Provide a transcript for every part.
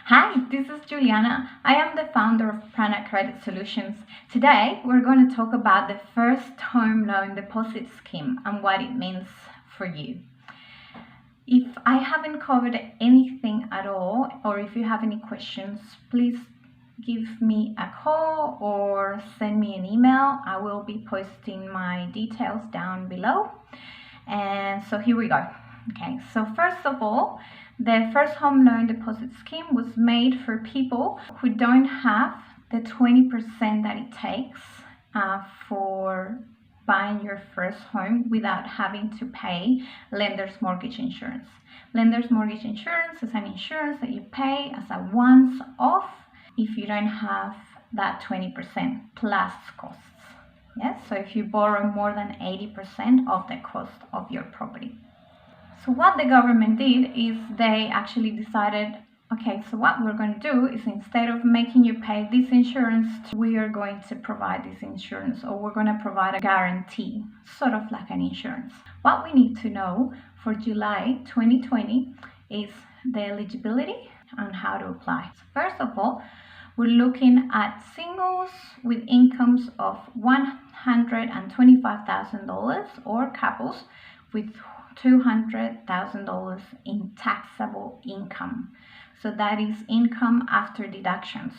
Hi, this is Juliana. I am the founder of Prana Credit Solutions. Today, we're going to talk about the first home loan deposit scheme and what it means for you. If I haven't covered anything at all, or if you have any questions, please give me a call or send me an email. I will be posting my details down below. And so here we go. Okay, so first of all, the first home loan deposit scheme was made for people who don't have the 20% that it takes for buying your first home without having to pay lender's mortgage insurance. Lender's mortgage insurance is an insurance that you pay as a once-off if you don't have that 20% plus costs. Yes, so if you borrow more than 80% of the cost of your property. So what the government did is they actually decided, okay, so what we're going to do is instead of making you pay this insurance, we are going to provide this insurance, or we're going to provide a guarantee, sort of like an insurance. What we need to know for July 2020 is the eligibility and how to apply. So first of all, we're looking at singles with incomes of $125,000 or couples with $200,000 in taxable income. So that is income after deductions.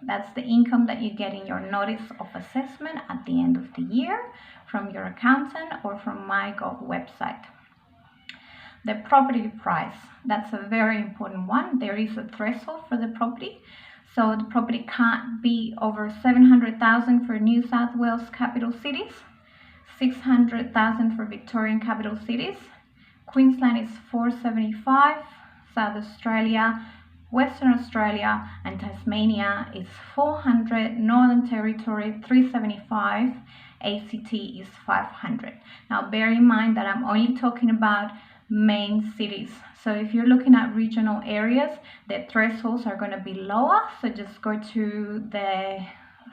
That's the income that you get in your notice of assessment at the end of the year from your accountant or from MyGov website. The property price, that's a very important one. There is a threshold for the property. So the property can't be over $700,000 for New South Wales capital cities, $600,000 for Victorian capital cities. Queensland is $475,000, South Australia, Western Australia and Tasmania is $400,000, Northern Territory $375,000, ACT is $500,000. Now bear in mind that I'm only talking about main cities. So if you're looking at regional areas, the thresholds are going to be lower. So just go to the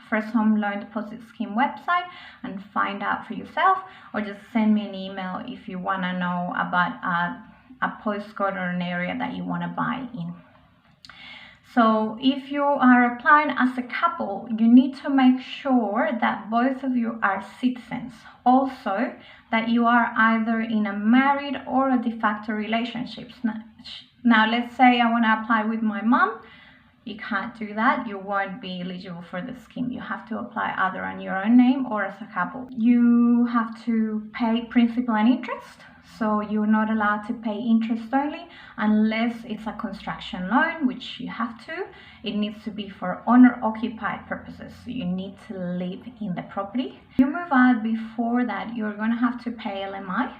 First Home Loan Deposit Scheme website and find out for yourself, or just send me an email if you want to know about a postcode or an area that you want to buy in. So if you are applying as a couple, you need to make sure that both of you are citizens. Also, that you are either in a married or a de facto relationship. Now, let's say I want to apply with my mom. You can't do that. You won't be eligible for the scheme. You have to apply either on your own name or as a couple. You have to pay principal and interest. So you're not allowed to pay interest only unless it's a construction loan, which you have to. It needs to be for owner-occupied purposes. So you need to live in the property. If you move out before that, you're going to have to pay LMI.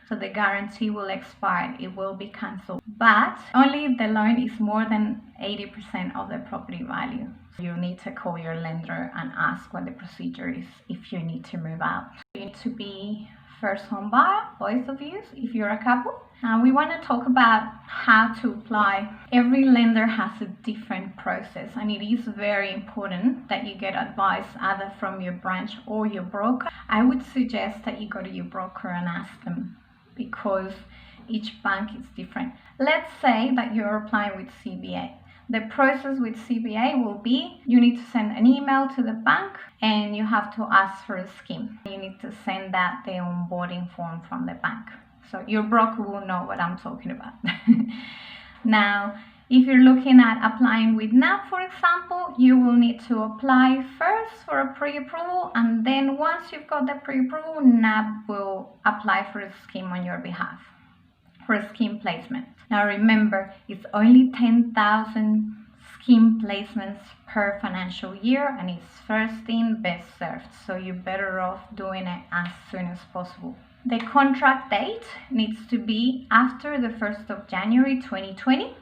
So the guarantee will expire, it will be cancelled. But only if the loan is more than 80% of the property value. You need to call your lender and ask what the procedure is if you need to move out. You need to be first home buyer, both of you, if you're a couple. Now we want to talk about how to apply. Every lender has a different process, and it is very important that you get advice either from your branch or your broker. I would suggest that you go to your broker and ask them, because each bank is different. Let's say that you're applying with CBA. The process with CBA will be, you need to send an email to the bank and you have to ask for a scheme. You need to send that the onboarding form from the bank. So your broker will know what I'm talking about. Now, if you're looking at applying with NAB, for example, you will need to apply first for a pre-approval, and then once you've got the pre-approval, NAB will apply for a scheme on your behalf, for a scheme placement. Now remember, it's only 10,000 scheme placements per financial year, and it's first in, best served. So you're better off doing it as soon as possible. The contract date needs to be after the 1st of January 2020.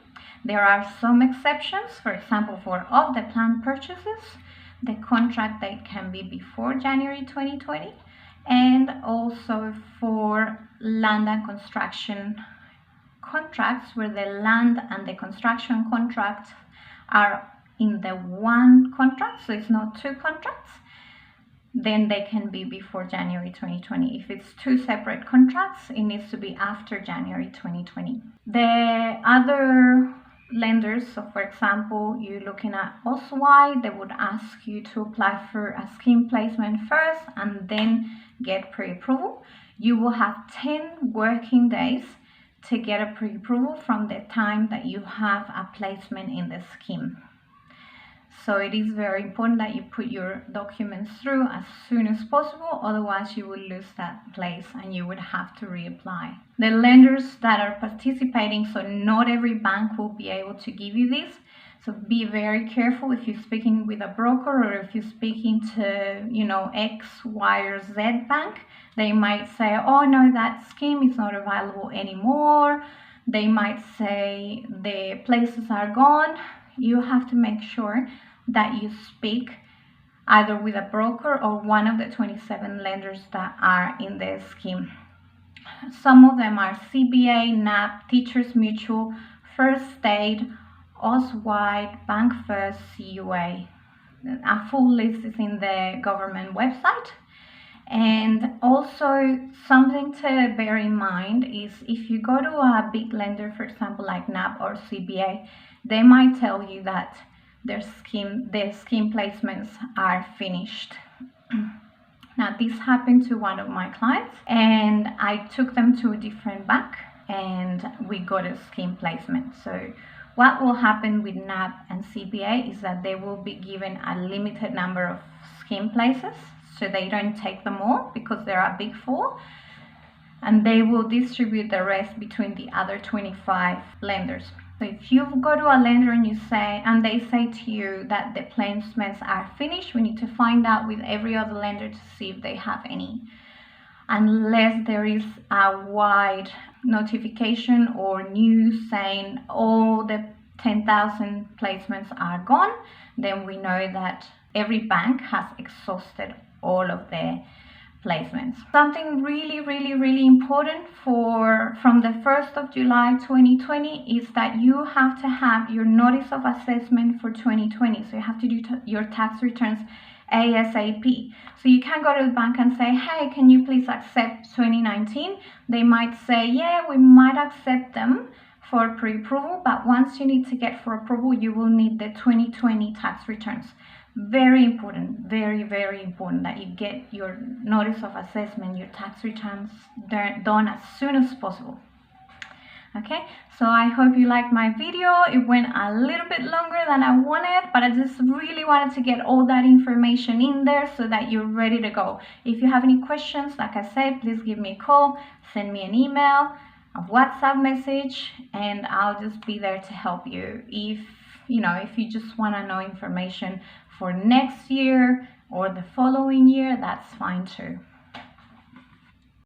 There are some exceptions. For example, for all the planned purchases, the contract date can be before January 2020, and also for land and construction contracts where the land and the construction contracts are in the one contract, so it's not two contracts, then they can be before January 2020. If it's two separate contracts, it needs to be after January 2020. The other lenders. So for example, you're looking at Oswald, they would ask you to apply for a scheme placement first and then get pre-approval. You will have 10 working days to get a pre-approval from the time that you have a placement in the scheme. So it is very important that you put your documents through as soon as possible, otherwise you will lose that place and you would have to reapply. The lenders that are participating, so not every bank will be able to give you this. So be very careful if you're speaking with a broker or if you're speaking to, X, Y, or Z bank. They might say, oh no, that scheme is not available anymore. They might say the places are gone. You have to make sure that you speak either with a broker or one of the 27 lenders that are in the scheme. Some of them are CBA, NAP, Teachers Mutual, First State, Oswald, Bank First, CUA. A full list is in the government website. And also something to bear in mind is if you go to a big lender, for example, like NAP or CBA, they might tell you that their scheme placements are finished. Now, this happened to one of my clients, and I took them to a different bank, and we got a scheme placement. So what will happen with NAP and CBA is that they will be given a limited number of scheme places, so they don't take them all because there are big four, and they will distribute the rest between the other 25 lenders. So if you go to a lender and they say to you that the placements are finished, we need to find out with every other lender to see if they have any. Unless there is a wide notification or news saying all the 10,000 placements are gone, then we know that every bank has exhausted all of their placements. Something really important from the 1st of July 2020 is that you have to have your notice of assessment for 2020. So you have to do your tax returns ASAP. So you can't go to the bank and say, hey, can you please accept 2019? They might say, yeah, we might accept them for pre-approval, but once you need to get for approval, you will need the 2020 tax returns. Very important, very important that you get your notice of assessment, your tax returns done as soon as possible. Okay, so I hope you liked my video. It went a little bit longer than I wanted, but I just really wanted to get all that information in there so that you're ready to go. If you have any questions, like I said, please give me a call, send me an email, a WhatsApp message, and I'll just be there to help you. If you just want to know information for next year or the following year, that's fine too.